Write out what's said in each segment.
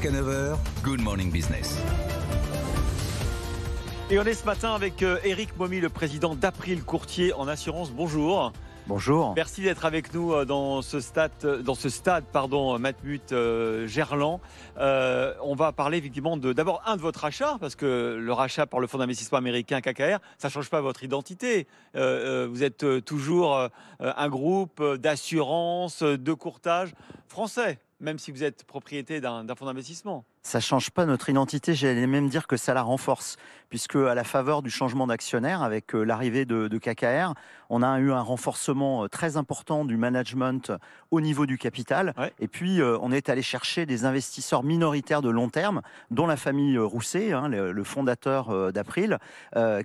Jusqu'à 9 heures, Good Morning Business. Et on est ce matin avec Éric Momy, le président d'April Courtier en assurance. Bonjour. Bonjour. Merci d'être avec nous dans ce stade Matmut Gerland. On va parler effectivement d'abord de votre rachat, parce que le rachat par le fonds d'investissement américain KKR, ça ne change pas votre identité. Vous êtes toujours un groupe d'assurance, de courtage français, même si vous êtes propriété d'un fonds d'investissement. Ça ne change pas notre identité, j'allais même dire que ça la renforce, puisque à la faveur du changement d'actionnaire, avec l'arrivée de KKR, on a eu un renforcement très important du management au niveau du capital. Ouais. Et puis, on est allé chercher des investisseurs minoritaires de long terme, dont la famille Rousset, le fondateur d'April,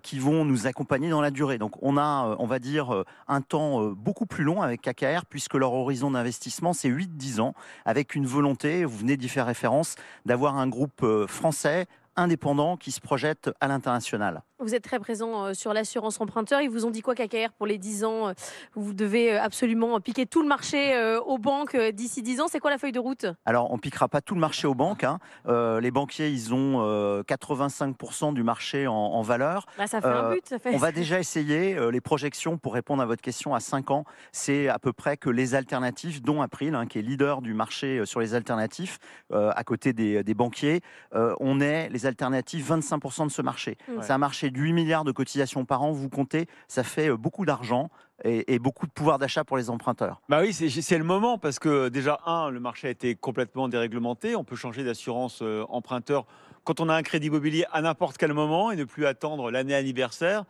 qui vont nous accompagner dans la durée. Donc, on a, on va dire, un temps beaucoup plus long avec KKR, puisque leur horizon d'investissement, c'est 8-10 ans, avec une volonté, vous venez d'y faire référence, d'avoir un groupe français indépendant qui se projette à l'international. Vous êtes très présent sur l'assurance emprunteur. Ils vous ont dit quoi, KKR, pour les 10 ans? Vous devez absolument piquer tout le marché aux banques d'ici 10 ans. C'est quoi la feuille de route? Alors, on ne piquera pas tout le marché aux banques. Les banquiers, ils ont 85% du marché en valeur. Bah, ça fait un but. Ça fait... On va déjà essayer. Les projections, pour répondre à votre question, à 5 ans, c'est à peu près que les alternatifs, dont April, qui est leader du marché sur les alternatifs, à côté des banquiers, on est les alternatives 25% de ce marché. Ouais. C'est un marché de 8 milliards de cotisations par an, vous comptez, ça fait beaucoup d'argent et beaucoup de pouvoir d'achat pour les emprunteurs. Bah oui, c'est le moment, parce que déjà, le marché a été complètement déréglementé. On peut changer d'assurance emprunteur quand on a un crédit immobilier à n'importe quel moment et ne plus attendre l'année anniversaire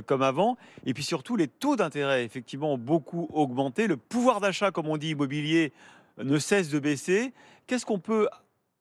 comme avant. Et puis surtout, les taux d'intérêt, effectivement, ont beaucoup augmenté. Le pouvoir d'achat, comme on dit, immobilier, ne cesse de baisser. Qu'est-ce qu'on peut,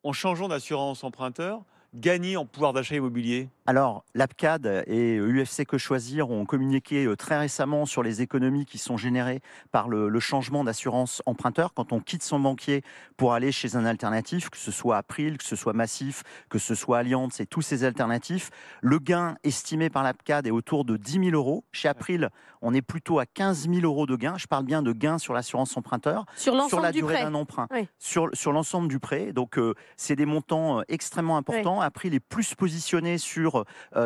en changeant d'assurance emprunteur, gagner en pouvoir d'achat immobilier? Alors, l'APCAD et UFC Que Choisir ont communiqué très récemment sur les économies qui sont générées par le changement d'assurance emprunteur quand on quitte son banquier pour aller chez un alternatif, que ce soit April, que ce soit Massif, que ce soit Allianz et tous ces alternatifs. Le gain estimé par l'APCAD est autour de 10 000 euros. Chez April, on est plutôt à 15 000 euros de gain. Je parle bien de gain sur l'assurance emprunteur, sur la durée d'un emprunt, oui. sur l'ensemble du prêt. Donc, c'est des montants extrêmement importants. Oui. April est plus positionné sur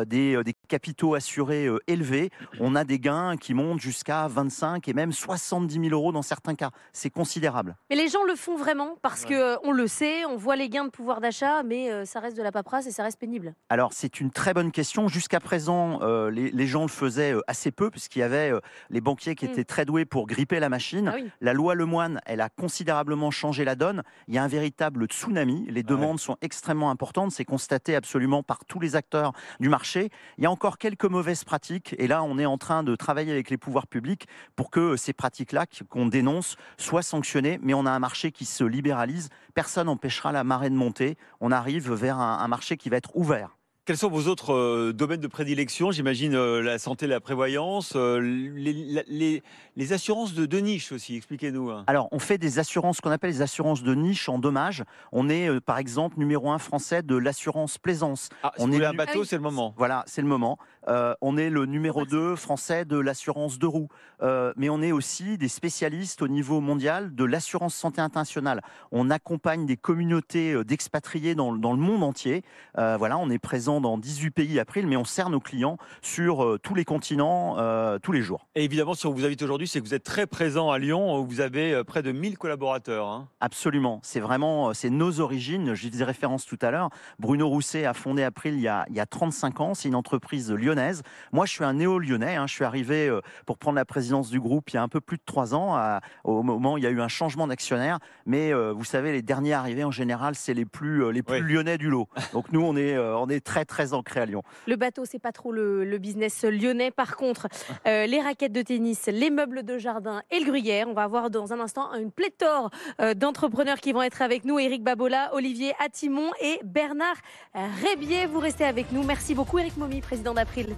des capitaux assurés élevés. On a des gains qui montent jusqu'à 25 et même 70 000 euros dans certains cas. C'est considérable. Mais les gens le font vraiment parce qu'on le sait, on voit les gains de pouvoir d'achat, mais ça reste de la paperasse et ça reste pénible. Alors, c'est une très bonne question. Jusqu'à présent, les gens le faisaient assez peu, puisqu'il y avait les banquiers qui étaient très doués pour gripper la machine. Ah oui. La loi Lemoine, elle a considérablement changé la donne. Il y a un véritable tsunami. Les demandes sont extrêmement importantes. C'est constaté absolument par tous les acteurs du marché. Il y a encore quelques mauvaises pratiques et là on est en train de travailler avec les pouvoirs publics pour que ces pratiques-là qu'on dénonce soient sanctionnées, mais on a un marché qui se libéralise, personne n'empêchera la marée de monter, on arrive vers un marché qui va être ouvert. Quels sont vos autres domaines de prédilection? J'imagine la santé, la prévoyance, les assurances de niche aussi, expliquez-nous. Alors, on fait des assurances qu'on appelle les assurances de niche en dommages. On est, par exemple, numéro 1 français de l'assurance plaisance. Ah, si vous voulez un bateau, c'est le moment. Voilà, c'est le moment. On est le numéro 2 français de l'assurance de roues. Mais on est aussi des spécialistes au niveau mondial de l'assurance santé internationale. On accompagne des communautés d'expatriés dans le monde entier. Voilà, on est présent dans 18 pays April, mais on sert nos clients sur tous les continents, tous les jours. Et évidemment, si on vous invite aujourd'hui, c'est que vous êtes très présent à Lyon, où vous avez près de 1000 collaborateurs. Absolument, c'est vraiment, c'est nos origines, je faisais référence tout à l'heure. Bruno Rousset a fondé April il y a 35 ans, c'est une entreprise lyonnaise. Moi, je suis un néo-lyonnais, je suis arrivé pour prendre la présidence du groupe il y a un peu plus de 3 ans, au moment où il y a eu un changement d'actionnaire, mais vous savez, les derniers arrivés en général, c'est les plus lyonnais du lot. Donc nous, on est très ancré à Lyon. Le bateau, c'est pas trop le business lyonnais. Par contre, les raquettes de tennis, les meubles de jardin et le gruyère. On va avoir dans un instant une pléthore d'entrepreneurs qui vont être avec nous. Éric Babola, Olivier Attimon et Bernard Rébier. Vous restez avec nous. Merci beaucoup, Éric Momy, président d'April.